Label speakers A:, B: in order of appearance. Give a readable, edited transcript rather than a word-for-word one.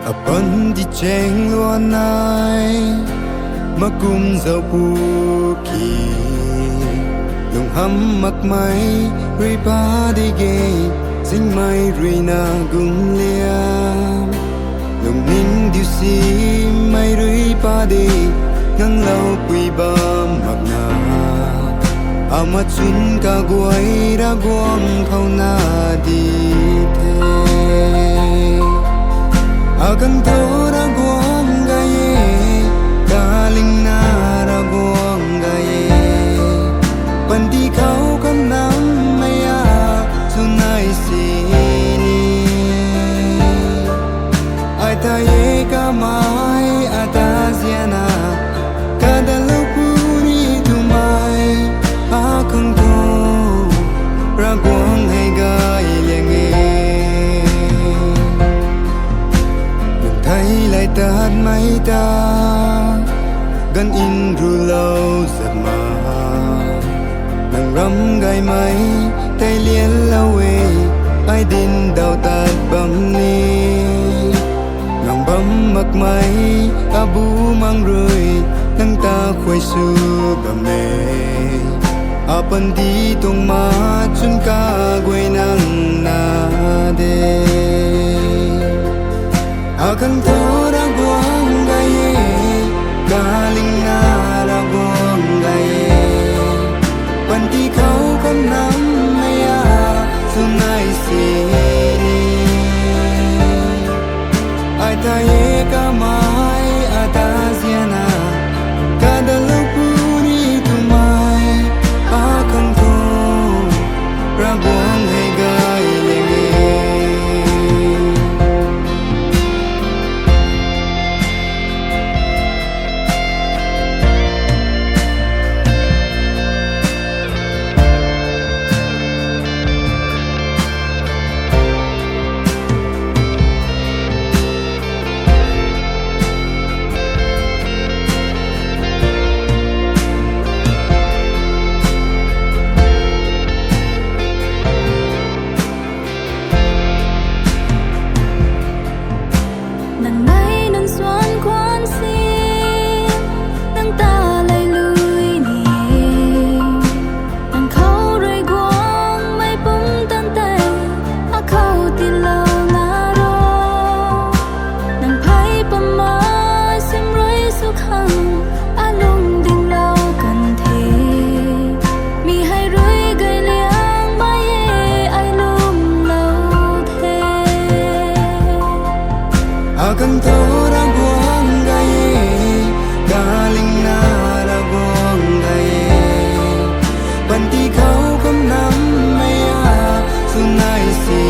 A: upon đi chênh luôn ai mà cùng dạo bù kỳ lùng hâm mặc máy rui ba đi ghê dính mai rui na gung liam lùng ninh điều si mai rui ba đi ngang lâu quỳ ba mặc na ama chun ka guai ra guam khâu na đi thế akan thô ra guam gaye Galing na rabuang gaye Pandi kau kam nam maya Sunay sini Ay taye kamay ataziana Kada lupuni tumay Akang to rabuang hay gaye liange Nung thay lại tahan may ta Gan in ru lâu giật mà Nang rắm gai máy tay liên lâu ai din đào tạt bầm ni Nang bấm mặc máy abu mang rơi nang ta khuay su bầm nê Apan di tong ma chun ka guay nang na de Akan to ra guang gaye Galing na rabuang gaye Panti kau kam nam maya Sunay sini Ay taye kamay ataziana Kada lupuni tumay Akang to rabuang hay gaye Akan to rabuang gaye Galing na rabuang gaye Panti kau kam nam maya Sunay si